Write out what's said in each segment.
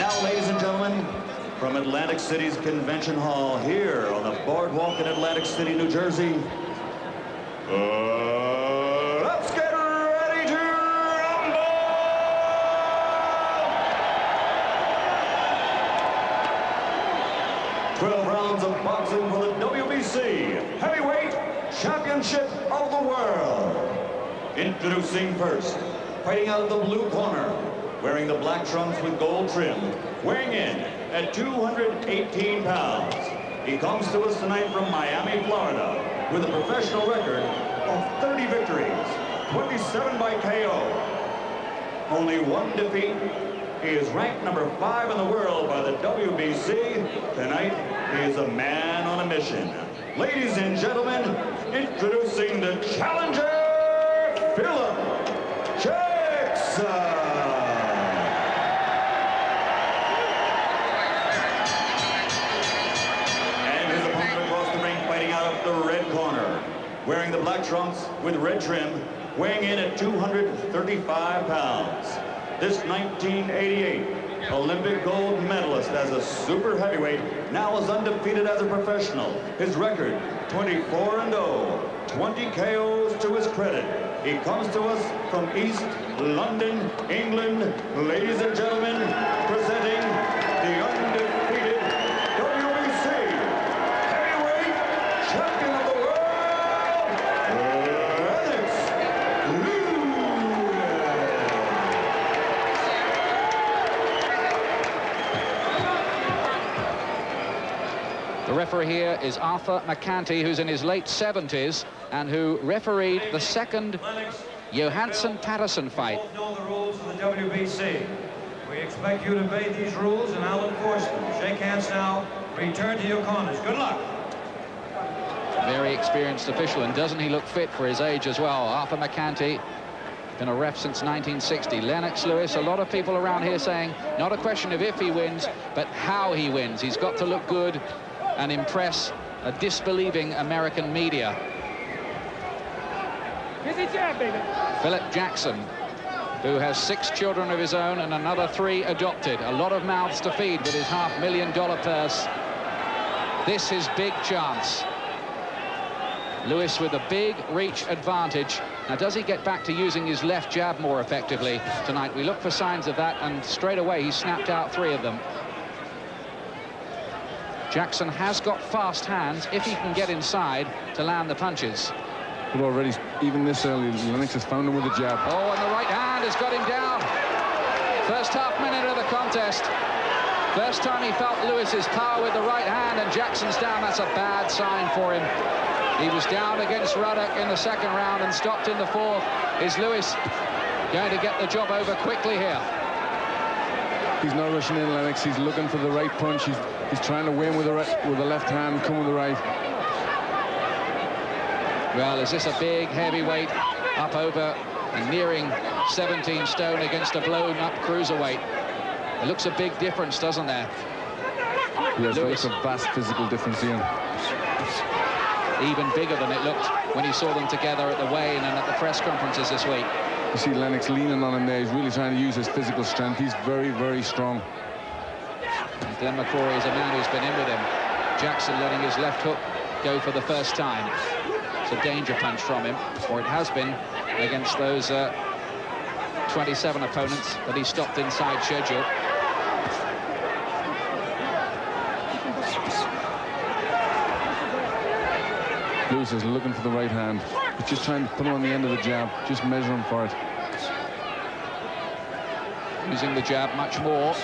Now, ladies and gentlemen, from Atlantic City's Convention Hall here on the boardwalk in Atlantic City, New Jersey, let's get ready to rumble! 12 rounds of boxing for the WBC Heavyweight Championship of the World. Introducing first, fighting out of the blue corner, wearing the black trunks with gold trim, weighing in at 218 pounds. He comes to us tonight from Miami, Florida, with a professional record of 30 victories, 27 by KO. Only one defeat. He is ranked number 5 in the world by the WBC. Tonight, he is a man on a mission. Ladies and gentlemen, introducing the challenger, Philip Jackson. And his opponent across the ring, fighting out of the red corner, wearing the black trunks with red trim, weighing in at 235 pounds. This 1988 Olympic gold medalist as a super heavyweight now is undefeated as a professional. His record, 24-0, 20 KOs to his credit. He comes to us from East London, England. Ladies and gentlemen, presenting the undefeated WBC Heavyweight Champion of the World, Lennox. The referee here is Arthur McCanty, who's in his late 70s and who refereed the second Johansson-Patterson fight. You both know the rules of the WBC. We expect you to obey these rules, and I'll enforce them. Shake hands now. Return to your corners. Good luck. Very experienced official, and doesn't he look fit for his age as well? Arthur McCanty, been a ref since 1960. Lennox Lewis, a lot of people around here saying not a question of if he wins, but how he wins. He's got to look good and impress a disbelieving American media. Philip Jackson, who has 6 children of his own and another 3 adopted. A lot of mouths to feed with his $500,000 purse. This is big chance. Lewis with a big reach advantage. Now, does he get back to using his left jab more effectively tonight? We look for signs of that, and straight away he snapped out 3 of them. Jackson has got fast hands if he can get inside to land the punches. But already, even this early, Lennox has found him with a jab. Oh, and the right hand has got him down. First half minute of the contest. First time he felt Lewis's power with the right hand, and Jackson's down. That's a bad sign for him. He was down against Ruddock in the second round and stopped in the 4th. Is Lewis going to get the job over quickly here? He's not rushing in, Lennox. He's looking for the right punch. He's trying to win with the left hand, come with the right. Well, is this a big heavyweight up over and nearing 17 stone against a blown-up cruiserweight? It looks a big difference, doesn't there? Yes, it's a vast physical difference, Ian. Even bigger than it looked when he saw them together at the weigh-in and at the press conferences this week. You see Lennox leaning on him there. He's really trying to use his physical strength. He's very, very strong. And Glenn McCrory is a man who's been in with him. Jackson letting his left hook go for the first time. It's a danger punch from him, or it has been against those 27 opponents that he stopped inside schedule. Lewis is looking for the right hand. He's just trying to put him on the end of the jab, just measure him for it. Using the jab much more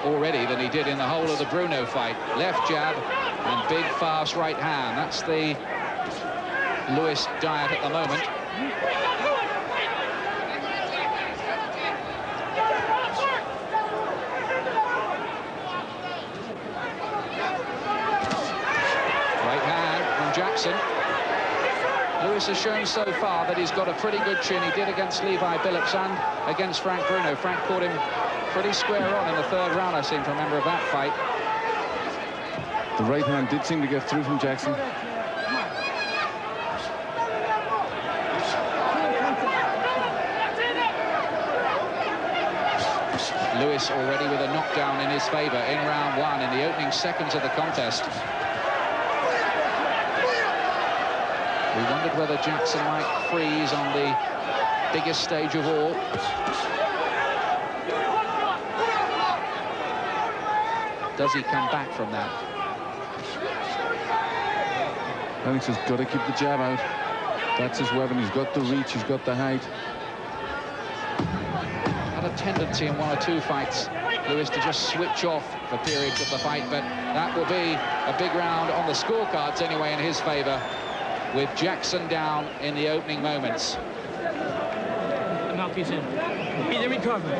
already than he did in the whole of the Bruno fight. Left jab and big, fast right hand. That's the Lewis diet at the moment. Right hand from Jackson. Lewis has shown so far that he's got a pretty good chin. He did against Levi Billups and against Frank Bruno. Frank caught him pretty square on in the 3rd round, I seem to remember, of that fight. The right hand did seem to get through from Jackson. Lewis Lewis already with a knockdown in his favor in round one, in the opening seconds of the contest. We wondered whether Jackson might freeze on the biggest stage of all. Does he come back from that? Lennox has got to keep the jab out. That's his weapon. He's got the reach, he's got the height. Had a tendency in one or two fights, Lewis, to just switch off for periods of the fight, but that will be a big round on the scorecards anyway in his favor, with Jackson down in the opening moments. Mouthpiece in. Either recover.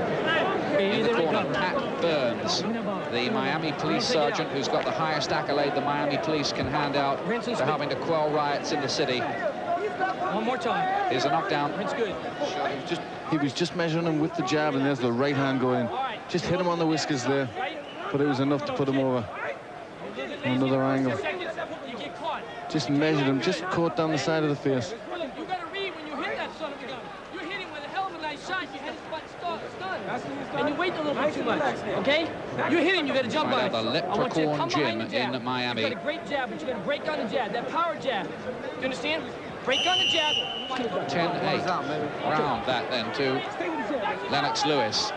In the corner, Pat Burns, the Miami police sergeant who's got the highest accolade the Miami police can hand out for having to quell riots in the city. One more time. Here's a knockdown. Rinse good. He was just measuring him with the jab, and there's the right hand going. Just hit him on the whiskers there, but it was enough to put him over. Another angle. Just measured him, just caught down the side of the face. You gotta read when you hit that son of a gun. You're hitting with a hell of a nice shot. Your head is butt stunned. And you wait a little bit too much, okay? You're hitting, you gotta jump on it. The Leprechaun Gym in Miami. You got a great jab, but you gotta break on the jab, that power jab. Do you understand? Break on the jab. 10-8 round that then to Lennox Lewis.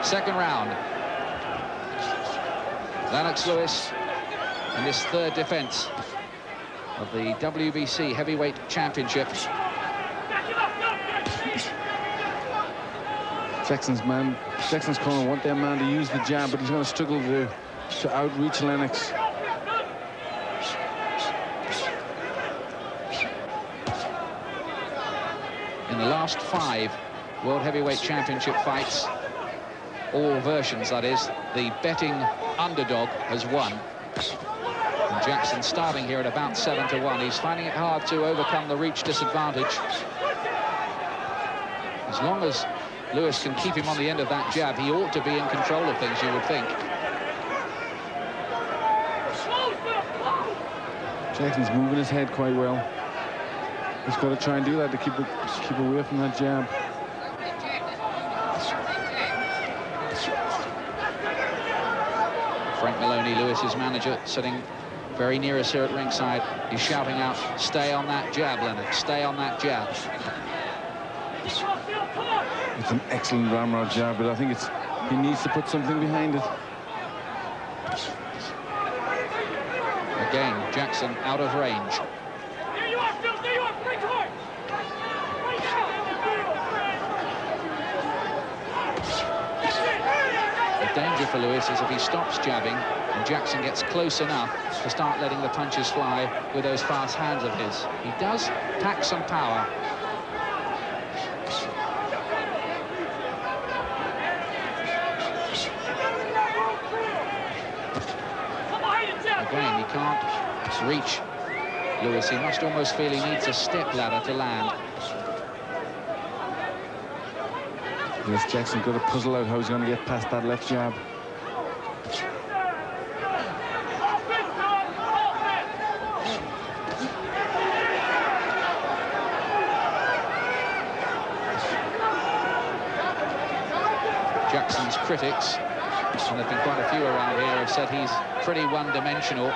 Second round. Lennox Lewis in his third defense of the WBC Heavyweight Championship. Jackson's corner want their man to use the jab, but he's going to struggle to outreach Lennox. In the last 5 World Heavyweight Championship fights, all versions that is, the betting underdog has won. And Jackson starting here at about 7-1. He's finding it hard to overcome the reach disadvantage. As long as Lewis can keep him on the end of that jab, he ought to be in control of things, you would think. Jackson's moving his head quite well. He's got to try and do that to keep away from that jab. Frank Maloney, Lewis's manager, sitting very near us here at ringside. He's shouting out, stay on that jab, Lennox, stay on that jab. It's an excellent ramrod jab, but I think he needs to put something behind it. Again, Jackson out of range. There you are, Phil, there you are, break hard. The danger for Lewis is if he stops jabbing and Jackson gets close enough to start letting the punches fly with those fast hands of his. He does pack some power. Again, he can't reach Lewis. He must almost feel he needs a step ladder to land. Yes, Jackson's got to puzzle out how he's going to get past that left jab. Jackson's critics, and there've been quite a few around here, have said he's pretty one-dimensional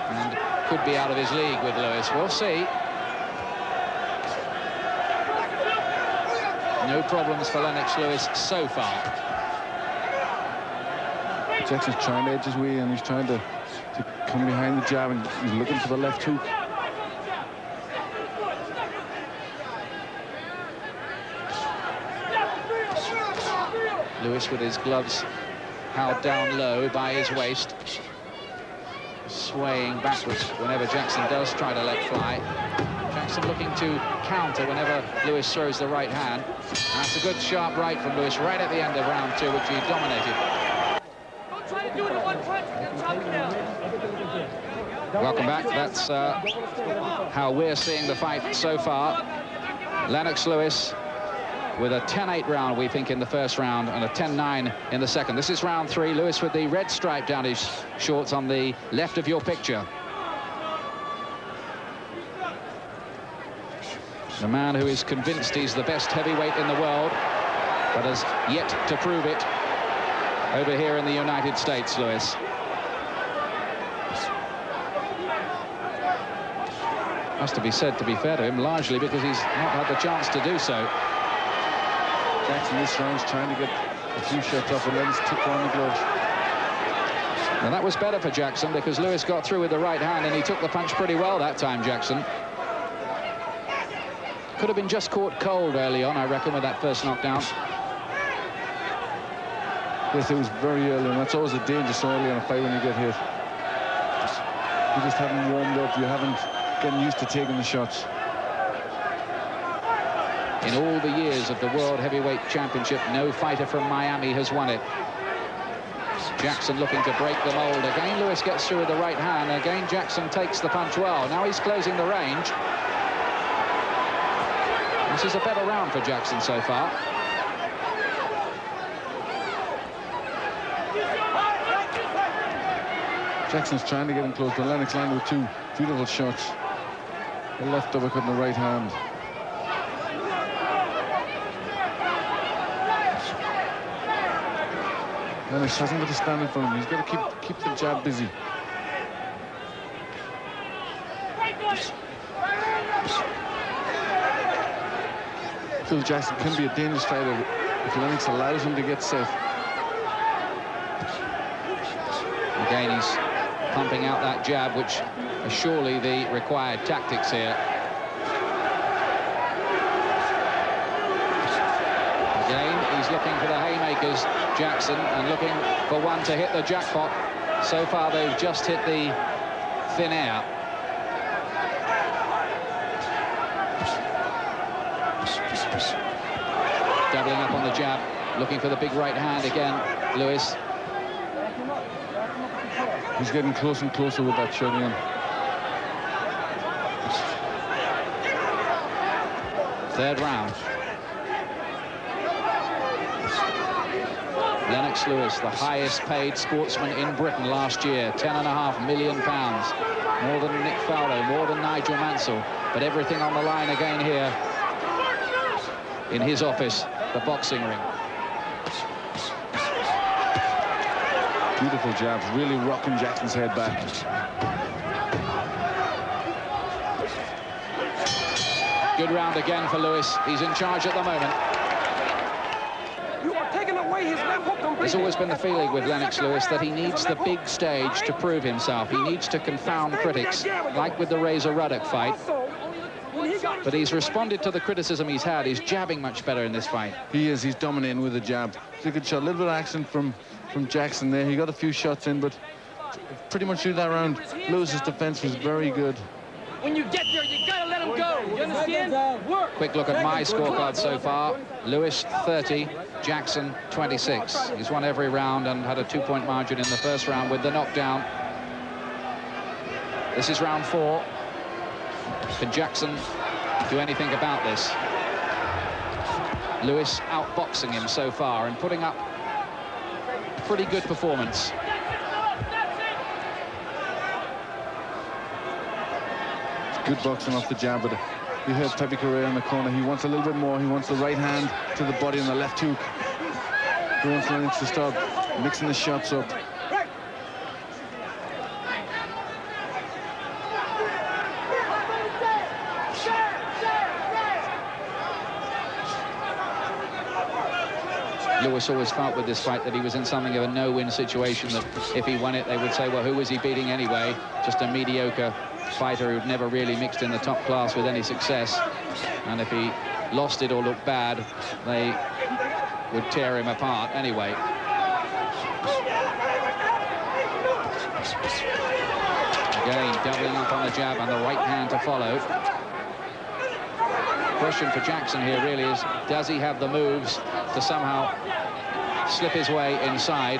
and could be out of his league with Lewis. We'll see. No problems for Lennox Lewis so far. Jackson's trying to edge his way, and he's trying to come behind the jab, and he's looking for the left hook. Lewis with his gloves held down low by his waist, swaying backwards whenever Jackson does try to let fly. Jackson looking to counter whenever Lewis throws the right hand. That's a good sharp right from Lewis right at the end of round 2, which he dominated. Don't try to do it in one punch, chop it down. Welcome back. That's how we're seeing the fight so far. Lennox Lewis with a 10-8 round, we think, in the first round, and a 10-9 in the second. This is round 3. Lewis with the red stripe down his shorts on the left of your picture. The man who is convinced he's the best heavyweight in the world, but has yet to prove it over here in the United States, Lewis. Has to be said, to be fair to him, largely because he's not had the chance to do so. Jackson this round's trying to get a few shots off, and Lennox took on the glove. Now that was better for Jackson because Lewis got through with the right hand and he took the punch pretty well that time, Jackson. Could have been just caught cold early on, I reckon, with that first knockdown. Yes, it was very early, and that's always a danger so early on a fight when you get hit. You just haven't warmed up, you haven't gotten used to taking the shots. In all the years of the World Heavyweight Championship, no fighter from Miami has won it. Jackson looking to break the mold. Again, Lewis gets through with the right hand. Again, Jackson takes the punch well. Now he's closing the range. This is a better round for Jackson so far. Jackson's trying to get him close, but Lennox landed with two beautiful shots. The left uppercut and the right hand. Lennox hasn't got to stand in front of him. He's got to keep the jab busy. Phil Jackson can be a dangerous fighter if Lennox allows him to get set. Again, he's pumping out that jab, which are surely the required tactics here. Again, he's looking for the haymakers, Jackson, and looking for one to hit the jackpot. So far, they've just hit the thin air. Doubling up on the jab, looking for the big right hand again, Lewis. He's getting closer and closer with that shot in. Third round. Lennox Lewis, the highest paid sportsman in Britain last year, £10.5 million. More than Nick Fowler, more than Nigel Mansell, but everything on the line again here in his office, the boxing ring. Beautiful jabs, really rocking Jackson's head back. Good round again for Lewis. He's in charge at the moment. You are taking away his left hook completely. There's always been the feeling with Lennox Lewis that he needs the big stage to prove himself. He needs to confound critics, like with the Razor Ruddock fight. But he's responded to the criticism he's had. He's jabbing much better in this fight. He is. He's dominating with the jab. It's a good shot. A little bit of action from Jackson there. He got a few shots in, but pretty much through that round, Lewis's defense was very good. When you get there, you gotta let him go. You understand? Work. Quick look at my scorecard so far. Lewis 30, Jackson 26. He's won every round and had a 2-point margin in the first round with the knockdown. This is round 4. Can Jackson do anything about this? Lewis outboxing him so far and putting up a pretty good performance. Good boxing off the jab, but you heard Pepe Correa in the corner. He wants a little bit more. He wants the right hand to the body and the left hook. He wants Lennox to start mixing the shots up. Lewis always felt with this fight that he was in something of a no-win situation, that if he won it, they would say, well, who was he beating anyway? Just a mediocre fighter who'd never really mixed in the top class with any success. And if he lost it or looked bad, they would tear him apart anyway. Again, doubling up on the jab and the right hand to follow. The question for Jackson here really is, does he have the moves to somehow slip his way inside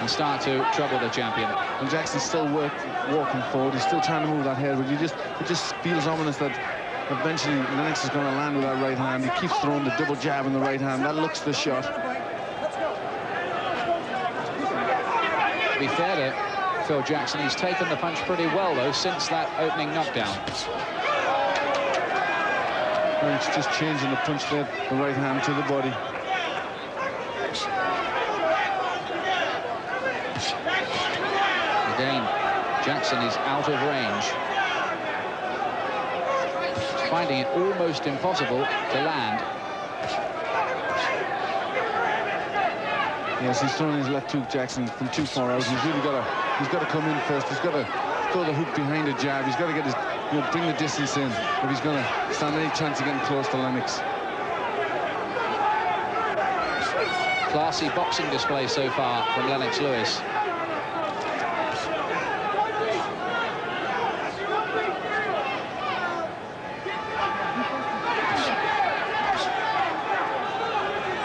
and start to trouble the champion? And Jackson's still walking forward. He's still trying to move that head, but it just feels ominous that eventually Lennox is going to land with that right hand. He keeps throwing the double jab in the right hand. That looks the shot. To be fair to Phil Jackson, he's taken the punch pretty well, though, since that opening knockdown. punch, just changing the punch there, the right hand to the body. Again, Jackson is out of range. He's finding it almost impossible to land. Yes, he's throwing his left hook, Jackson, from too far out. He's really got to come in first. He's got to throw the hook behind the jab. He's got to get his, bring the distance in if he's going to stand any chance of getting close to Lennox. Classy boxing display so far from Lennox Lewis.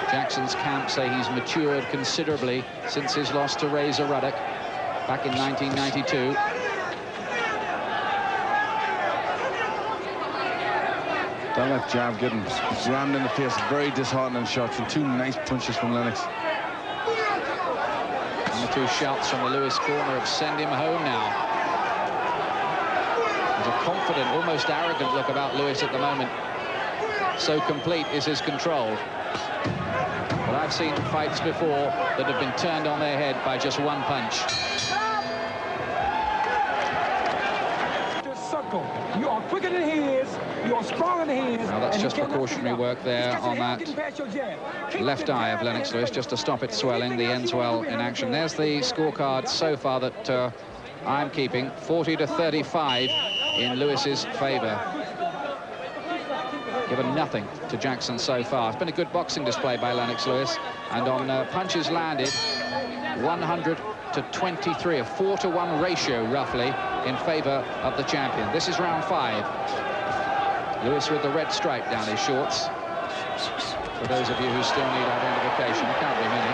Jackson's camp say he's matured considerably since his loss to Razor Ruddock back in 1992. That left jab getting rammed in the face. Very disheartening shots and two nice punches from Lennox. And the two shouts from the Lewis corner have sent him home now. There's a confident, almost arrogant look about Lewis at the moment. So complete is his control. But I've seen fights before that have been turned on their head by just one punch. You are quicker than he is. You are stronger than he is. Now that's just precautionary work there on that left eye of Lennox Lewis, just to stop it swelling. The ends well in action. There's the scorecard so far that I'm keeping 40-35 in Lewis's favour. Given nothing to Jackson so far. It's been a good boxing display by Lennox Lewis, and on punches landed, 100-23, a 4-to-1 ratio roughly in favour of the champion. This is round 5. Lewis with the red stripe down his shorts. For those of you who still need identification, there can't be many.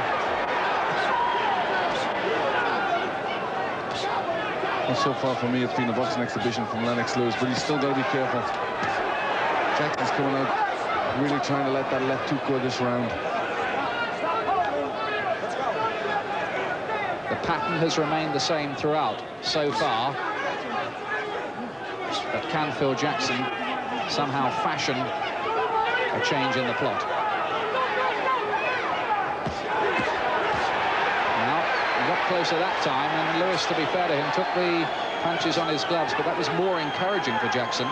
Well, so far for me, it's been a boxing exhibition from Lennox Lewis, but he's still got to be careful. Jackson's coming out, really trying to let that left hook go this round. The pattern has remained the same throughout so far, but can Phil Jackson somehow fashion a change in the plot? Now, he got closer that time, and Lewis, to be fair to him, took the punches on his gloves, but that was more encouraging for Jackson.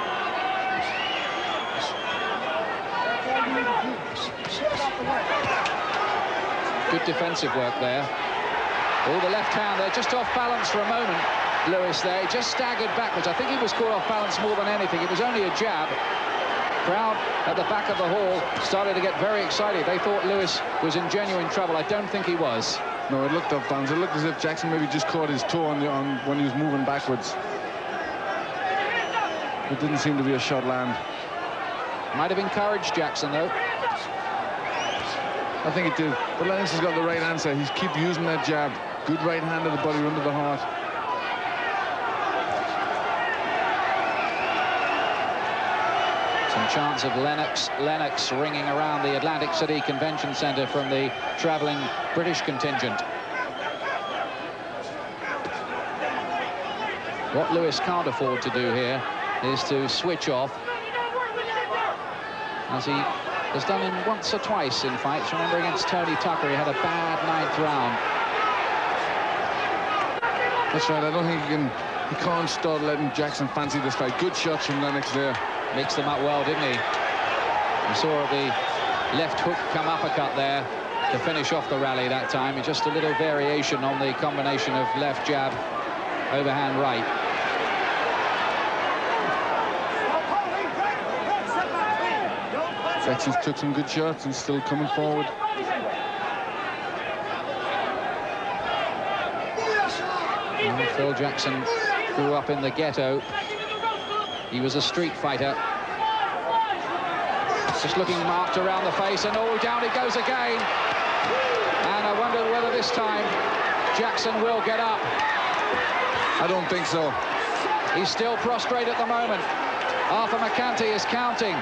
Good defensive work there. Oh, the left hand there, just off balance for a moment. Lewis there, he just staggered backwards. I think he was caught off balance more than anything. It was only a jab. Crowd at the back of the hall started to get very excited. They thought Lewis was in genuine trouble. I don't think he was. No, it looked off balance. It looked as if Jackson maybe just caught his toe on when he was moving backwards. It didn't seem to be a shot land. Might have encouraged Jackson, though. I think it did. But Lennox has got the right answer. He's keep using that jab. Good right hand to the body, under the heart. Some chants of Lennox ringing around the Atlantic City Convention Center from the traveling British contingent. What Lewis can't afford to do here is to switch off, as he has done him once or twice in fights. Remember, against Tony Tucker, he had a bad 9th round. That's right. I don't think he can't start letting Jackson fancy this fight. Good shots from Lennox there. Mixed them up well, didn't he? We saw the left hook come uppercut there to finish off the rally that time. Just a little variation on the combination of left jab, overhand right. Jackson's took some good shots and still coming forward. And Phil Jackson grew up in the ghetto. He was a street fighter. Just looking marked around the face, and oh, down it goes again. And I wonder whether this time Jackson will get up. I don't think so. He's still prostrate at the moment. Arthur McCanty is counting.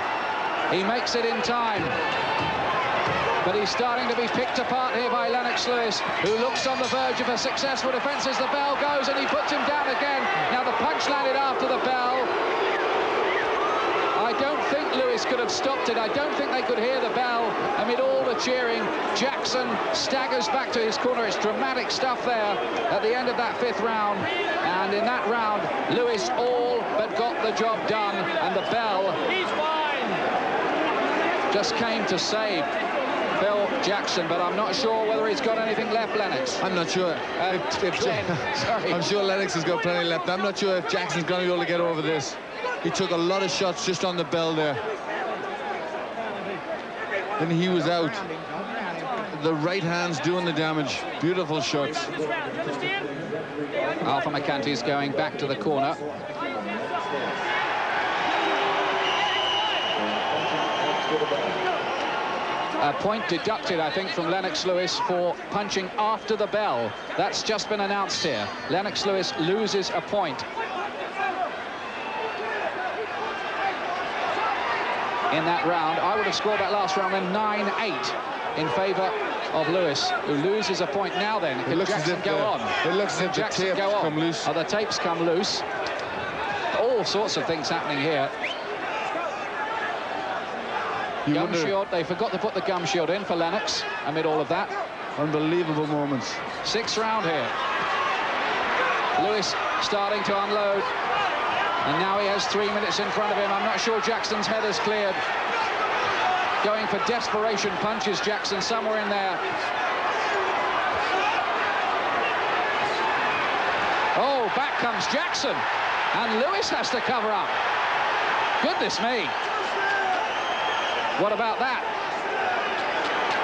He makes it in time. But he's starting to be picked apart here by Lennox Lewis, who looks on the verge of a successful defense as the bell goes, and he puts him down again. Now the punch landed after the bell. I don't think Lewis Lewis could have stopped it. I don't think they could hear the bell amid all the cheering. Jackson staggers back to his corner. It's dramatic stuff there at the end of that 5th round. And in that round, Lewis all but got the job done. And the bell just came to save Phil Jackson, but I'm not sure whether he's got anything left, Lennox. I'm not sure. Sorry. I'm sure Lennox has got plenty left. I'm not sure if Jackson's going to be able to get over this. He took a lot of shots just on the bell there. And he was out. The right hand's doing the damage. Beautiful shots. Alpha McCanty's going back to the corner. A point deducted, I think, from Lennox Lewis for punching after the bell. That's just been announced here. Lennox Lewis loses a point. In that round, I would have scored that last round a 9-8 in favour of Lewis, who loses a point. Now then, can Jackson go on? It looks as if the tapes come loose. Oh, the tapes come loose. All sorts of things happening here. Gum shield, they forgot to put the gum shield in for Lennox amid all of that. Unbelievable moments. 6th round here. Lewis starting to unload. And now he has 3 minutes in front of him. I'm not sure Jackson's head is cleared. Going for desperation punches, Jackson, somewhere in there. Oh, back comes Jackson. And Lewis has to cover up. Goodness me. What about that?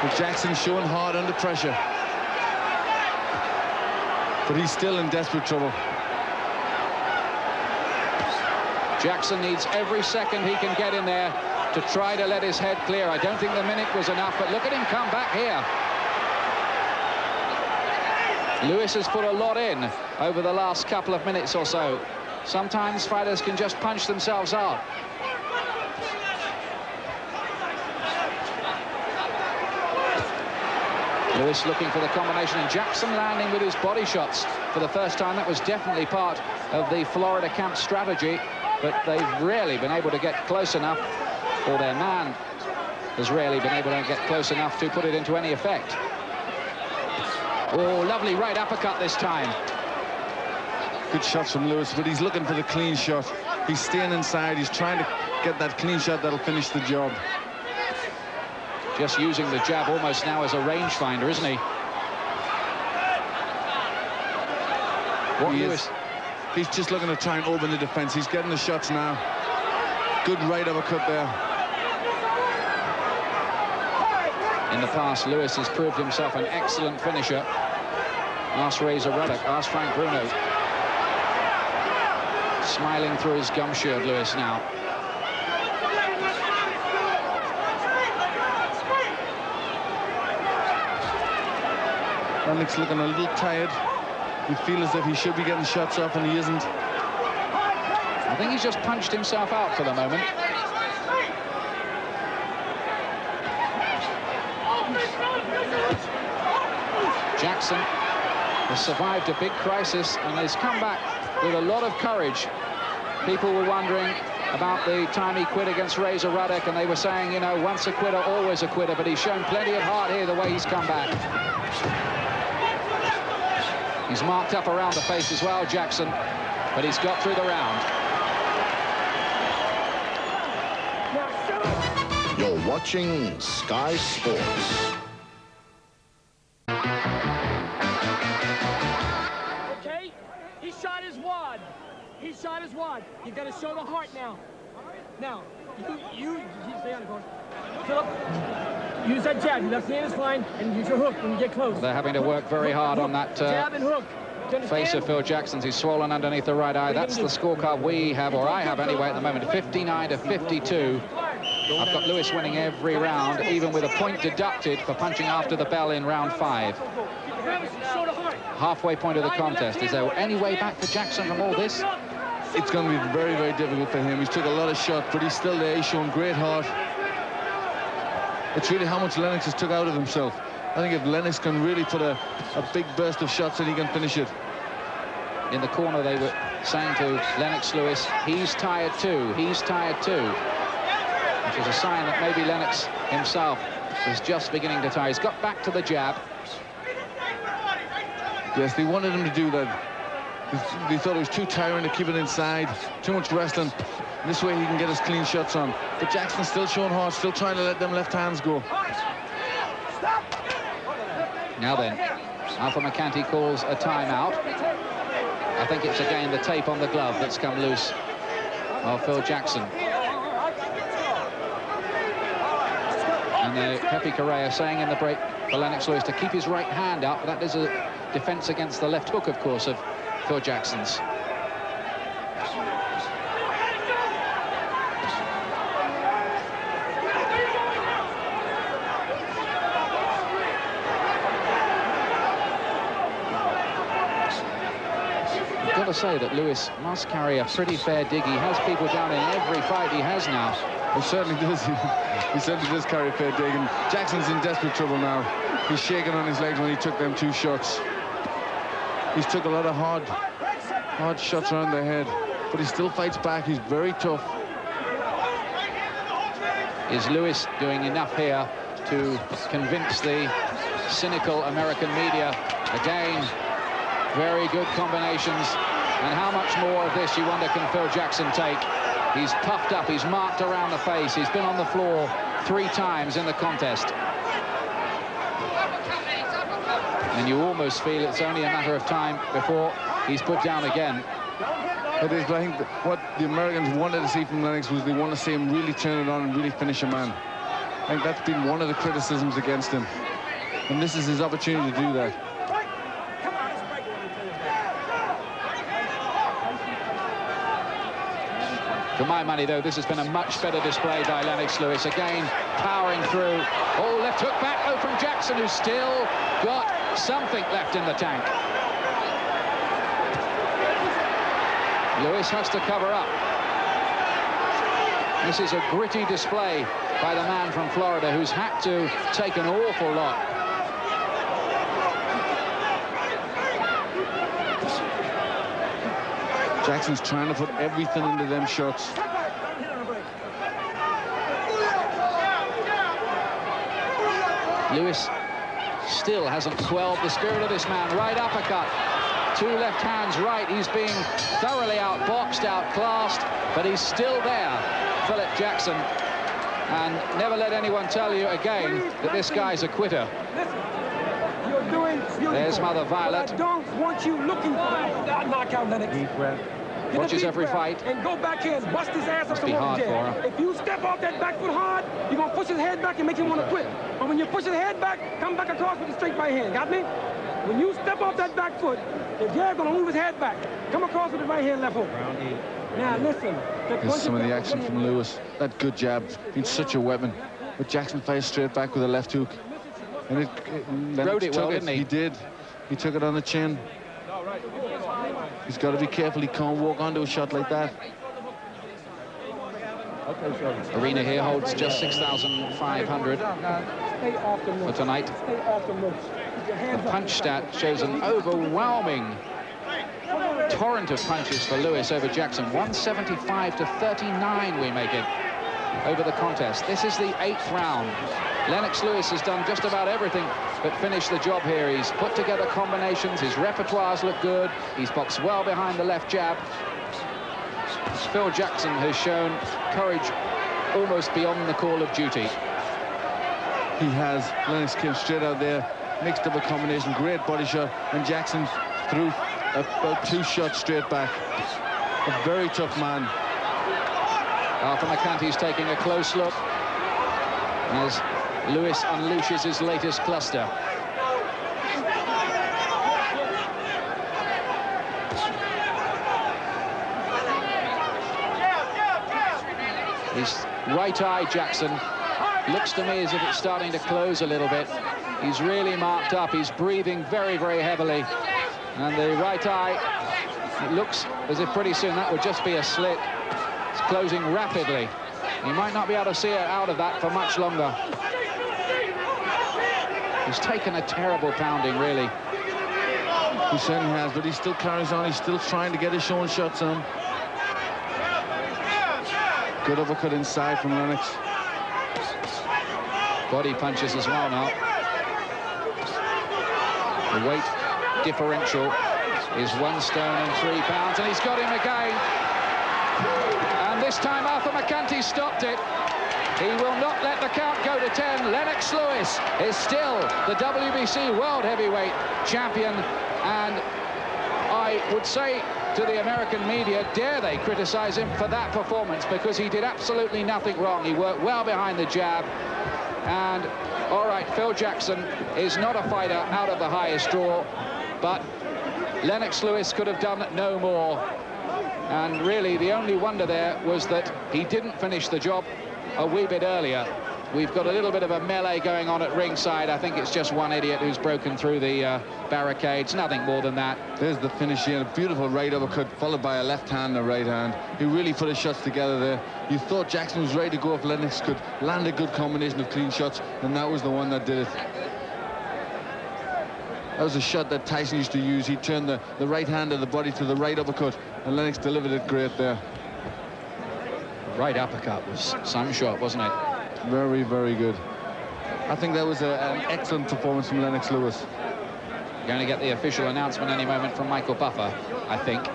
Well, Jackson's showing hard under pressure. But he's still in desperate trouble. Jackson needs every second he can get in there to try to let his head clear. I don't think the minute was enough, but look at him come back here. Lewis has put a lot in over the last couple of minutes or so. Sometimes fighters can just punch themselves out. Lewis looking for the combination, and Jackson landing with his body shots for the first time. That was definitely part of the Florida camp strategy, but they've rarely been able to get close enough, or their man has rarely been able to get close enough to put it into any effect. Oh, lovely right uppercut this time. Good shots from Lewis, but he's looking for the clean shot. He's staying inside. He's trying to get that clean shot that'll finish the job. Just using the jab almost now as a rangefinder, isn't he? He's just looking to try and open the defense. He's getting the shots now. Good right uppercut there. In the past, Lewis has proved himself an excellent finisher. Ask Razor Ruddock, ask Frank Bruno. Smiling through his gum shield, Lewis now. Lennox looking a little tired. You feel as if he should be getting shots off, and he isn't. I think he's just punched himself out for the moment. Jackson has survived a big crisis and has come back with a lot of courage. People were wondering about the time he quit against Razor Ruddock, and they were saying, you know, once a quitter, always a quitter, but he's shown plenty of heart here the way he's come back. He's marked up around the face as well, Jackson, but he's got through the round. You're watching Sky Sports. Okay? He shot his wad. He shot his wad. You got to show the heart now. Now, you stay on the course. Philip, use that jab. Your left hand is fine, and use your hook when you get close. They're having to work very hard on that jab and hook. face of Phil Jackson's. He's swollen underneath the right eye. That's the scorecard we have, or I have anyway, at the moment. 59-52. I've got Lewis winning every round, even with a point deducted for punching after the bell in round 5. Halfway point of the contest. Is there any way back for Jackson from all this? It's going to be very, very difficult for him. He's took a lot of shots, but he's still there. He's showing great heart. It's really how much Lennox has took out of himself. I think if Lennox can really put a big burst of shots, then he can finish it. In the corner, they were saying to Lennox Lewis, he's tired too, he's tired too. which is a sign that maybe Lennox himself is just beginning to tire. He's got back to the jab. Yes, they wanted him to do that. They thought it was too tiring to keep it inside, too much wrestling. This way he can get his clean shots on. But Jackson's still showing heart, still trying to let them left hands go. Now then, Alpha McCanty calls a timeout. I think it's again the tape on the glove that's come loose of Phil Jackson. And Pepe Correa saying in the break for Lennox Lewis to keep his right hand up. That is a defense against the left hook, of course, of Phil Jackson's. I've got to say that Lewis must carry a pretty fair dig. He has people down in every fight he has now. He certainly does. He certainly does carry a fair dig. And Jackson's in desperate trouble now. He's shaking on his legs when he took them 2 shots. He's took a lot of hard shots around the head, but he still fights back. He's very tough. Is Lewis doing enough here to convince the cynical American media? Again, very good combinations. And how much more of this, you wonder, can Phil Jackson take? He's puffed up, he's marked around the face, he's been on the floor 3 times in the contest. And you almost feel it's only a matter of time before he's put down again. It is, but I think what the Americans wanted to see from Lennox was they want to see him really turn it on and really finish a man. I think that's been one of the criticisms against him. And this is his opportunity to do that. For my money, though, this has been a much better display by Lennox Lewis. Again, powering through. Oh, left hook back, though, from Jackson, who's still got something left in the tank. Lewis has to cover up. This is a gritty display by the man from Florida who's had to take an awful lot. Jackson's trying to put everything into them shots. Lewis still hasn't quelled the spirit of this man. Right uppercut. 2 left hands right. He's being thoroughly outboxed, outclassed, but he's still there, Philip Jackson. And never let anyone tell you again that this guy's a quitter. You're doing beautiful. There's Mother Violet. I don't want you looking for that knockout, Lennox. Deep breath. Watches every fight. And go back here and bust his ass up Must some be more hard jab. for her. If you step off that back foot hard, you're going to push his head back and make him want to quit. But when you push his head back, come back across with the straight right hand. Got me? When you step off that back foot, the jab going to move his head back. Come across with the right hand, left hook. Now, listen. Here's some of the action from Lewis. That good jab, been such a weapon. But Jackson fires straight back with a left hook. And Rode it well, didn't he? He did. He took it on the chin. He's got to be careful. He can't walk onto a shot like that. Arena here holds just 6,500 for tonight. The punch stat shows an overwhelming torrent of punches for Lewis over Jackson. 175 to 39 we make it over the contest. This is the 8th round. Lennox Lewis has done just about everything but finish the job here. He's put together combinations. His repertoires look good. He's boxed well behind the left jab. Phil Jackson has shown courage almost beyond the call of duty. He has. Lennox came straight out there, mixed up a combination, great body shot, and Jackson threw about 2 shots straight back. A very tough man. Alpha McCanty's taking a close look as Lewis unleashes his latest cluster. His right eye, Jackson, looks to me as if it's starting to close a little bit. He's really marked up. He's breathing very, very heavily. And the right eye, it looks as if pretty soon that would just be a slit. It's closing rapidly. He might not be able to see it out of that for much longer. He's taken a terrible pounding, really. He certainly has, but he still carries on. He's still trying to get his showing shots on. Good uppercut inside from Lennox. body punches as well now. The weight differential is 1 stone and 3 pounds, and he's got him again. And this time Arthur McCanty stopped it. He will not let the count go to 10. Lennox Lewis is still the WBC World Heavyweight Champion, and I would say to the American media, dare they criticize him for that performance, because he did absolutely nothing wrong. He worked well behind the jab, and all right, Phil Jackson is not a fighter out of the highest draw, but Lennox Lewis could have done no more. And really the only wonder there was that he didn't finish the job a wee bit earlier. We've got a little bit of a melee going on at ringside. I think it's just one idiot who's broken through the barricades, nothing more than that. There's the finish here, a beautiful right uppercut followed by a left hand and a right hand. He really put his shots together there. You thought Jackson was ready to go if Lennox could land a good combination of clean shots, and that was the one that did it. That was a shot that Tyson used to use. He turned the right hand of the body to the right uppercut, and Lennox delivered it great there. Right uppercut was some shot, wasn't it? Very, very good. I think that was an excellent performance from Lennox Lewis. You're going to get the official announcement any moment from Michael Buffer, I think.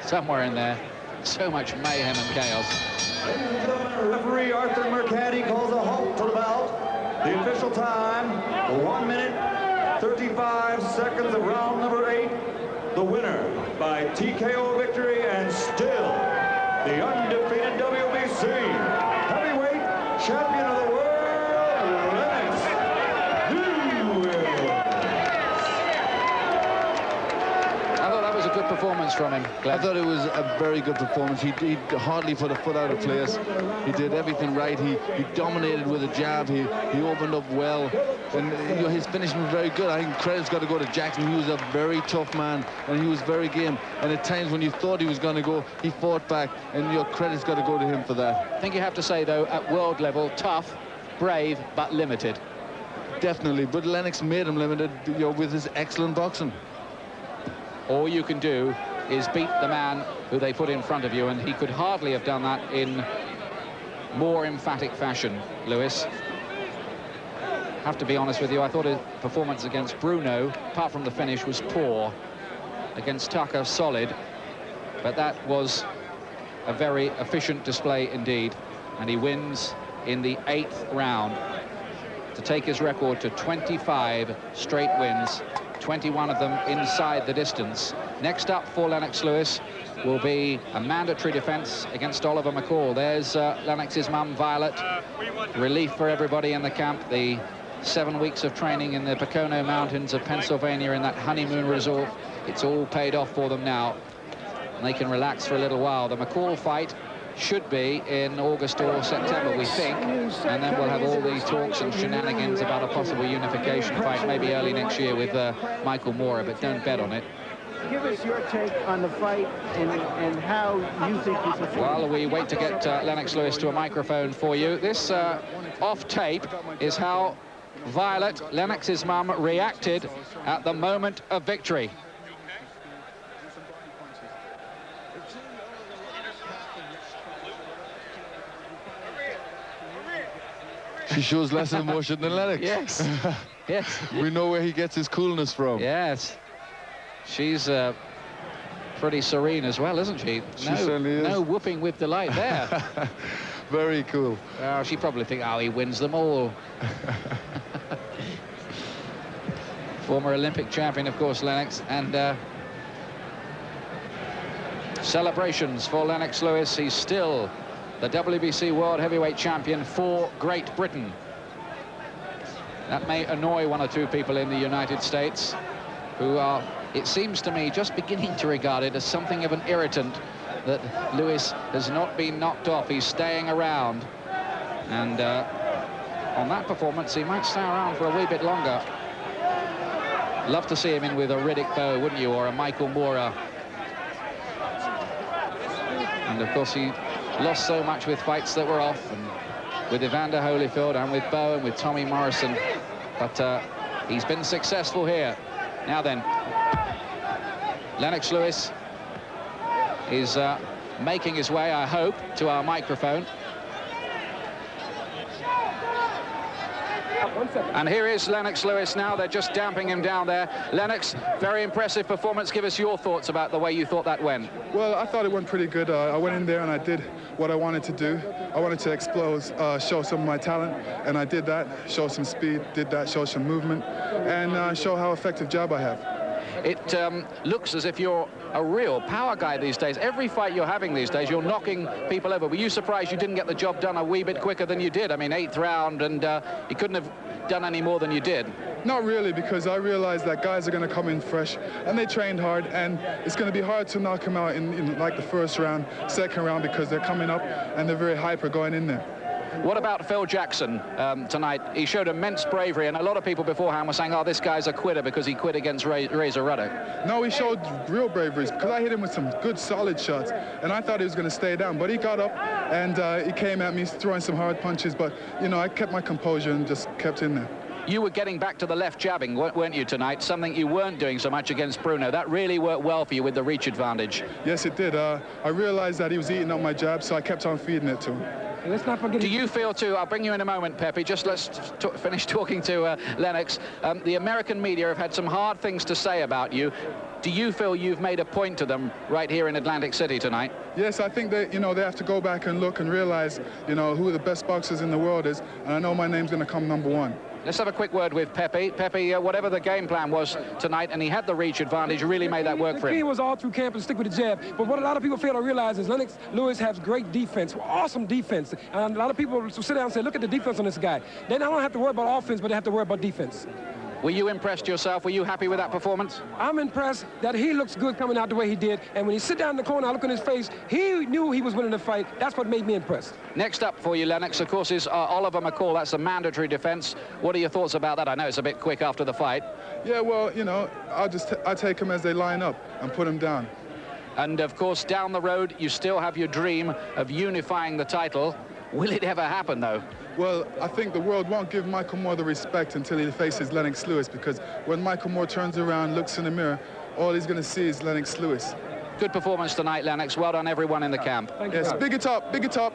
Somewhere in there. So much mayhem and chaos. Ladies and gentlemen, referee Arthur McCanty calls a halt to the bout. The official time, 1 minute, 35 seconds of round number 8. The winner by TKO victory, and still the undefeated WBC heavyweight champion of the world, Lennox Lewis. I thought that was a good performance from him, Glenn. I thought it was a very good performance. He hardly put a foot out of place. He did everything right. He dominated with a jab. He opened up well, and you know, his finishing was very good. I think credit's got to go to Jackson. He was a very tough man, and he was very game. And at times when you thought he was going to go, he fought back, and your credit's got to go to him for that. I think you have to say, though, at world level, tough, brave, but limited. Definitely, but Lennox made him limited, you know, with his excellent boxing. All you can do is beat the man who they put in front of you, and he could hardly have done that in more emphatic fashion, Lewis. Have to be honest with you, I thought his performance against Bruno, apart from the finish, was poor. Against Tucker, solid, but that was a very efficient display indeed, and he wins in the 8th round to take his record to 25 straight wins, 21 of them inside the distance. Next up for Lennox Lewis will be a mandatory defense against Oliver McCall. There's Lennox's mum, Violet. Relief for everybody in the camp. The 7 weeks of training in the Pocono Mountains of Pennsylvania in that honeymoon resort. It's all paid off for them now, and they can relax for a little while. The McCall fight should be in August or September, we think, and then we'll have all these talks and shenanigans about a possible unification fight, maybe early next year with Michael Moorer, but don't bet on it. Give us your take on the fight and how you think you perform. While we wait to get Lennox Lewis to a microphone for you, this off tape is how Violet, Lennox's mum, reacted at the moment of victory. She shows less emotion than Lennox. Yes. Yes. We know where he gets his coolness from. Yes. She's pretty serene as well, isn't she? She certainly is. No whooping with delight there. Very cool. Well, she probably thinks, oh, he wins them all. Former Olympic champion, of course, Lennox, and celebrations for Lennox Lewis. He's still the WBC World Heavyweight Champion for Great Britain. That may annoy 1 or 2 people in the United States who are, it seems to me, just beginning to regard it as something of an irritant that Lewis has not been knocked off. He's staying around, and on that performance he might stay around for a wee bit longer. Love to see him in with a Riddick Bowe, wouldn't you, or a Michael Moorer. And of course he lost so much with fights that were off, and with Evander Holyfield and with Bowe and with Tommy Morrison, but he's been successful here. Now then, Lennox Lewis is making his way, I hope, to our microphone. And here is Lennox Lewis now. They're just damping him down there. Lennox, very impressive performance. Give us your thoughts about the way you thought that went. Well, I thought it went pretty good. I went in there and I did what I wanted to do. I wanted to explode, show some of my talent, and I did that. Show some speed, did that, show some movement, and show how effective jab I have. It looks as if you're a real power guy these days. Every fight you're having these days, you're knocking people over. Were you surprised you didn't get the job done a wee bit quicker than you did? I mean, 8th round, and you couldn't have done any more than you did. Not really, because I realized that guys are going to come in fresh, and they trained hard, and it's going to be hard to knock them out in like the first round, second round, because they're coming up, and they're very hyper going in there. What about Phil Jackson tonight? He showed immense bravery, and a lot of people beforehand were saying, oh, this guy's a quitter because he quit against Razor Ruddock. No, he showed real bravery, because I hit him with some good, solid shots, and I thought he was going to stay down, but he got up, and he came at me throwing some hard punches, but, you know, I kept my composure and just kept in there. You were getting back to the left jabbing, weren't you, tonight? Something you weren't doing so much against Bruno. That really worked well for you with the reach advantage. Yes, it did. I realized that he was eating up my jab, so I kept on feeding it to him. And let's not forget. Do you feel too, I'll bring you in a moment, Pepe, just let's finish talking to Lennox. The American media have had some hard things to say about you. Do you feel you've made a point to them right here in Atlantic City tonight? Yes, I think that, you know, they have to go back and look and realize, you know, who the best boxers in the world is, and I know my name's going to come #1. Let's have a quick word with Pepe. Pepe, whatever the game plan was tonight, and he had the reach advantage, really made that work for him. The key was all through camp and stick with the jab. But what a lot of people fail to realize is Lennox Lewis has great defense, awesome defense. And a lot of people sit down and say, look at the defense on this guy. They don't have to worry about offense, but they have to worry about defense. Were you impressed yourself? Were you happy with that performance? I'm impressed that he looks good coming out the way he did. And when he sit down in the corner, I look in his face, he knew he was winning the fight. That's what made me impressed. Next up for you, Lennox, of course, is Oliver McCall. That's the mandatory defense. What are your thoughts about that? I know it's a bit quick after the fight. Yeah, well, you know, I take them as they line up and put them down. And, of course, down the road, you still have your dream of unifying the title. Will it ever happen, though? Well, I think the world won't give Michael Moore the respect until he faces Lennox Lewis, because when Michael Moore turns around, looks in the mirror, all he's going to see is Lennox Lewis. Good performance tonight, Lennox. Well done, everyone in the camp. Yes, big it up, big it up.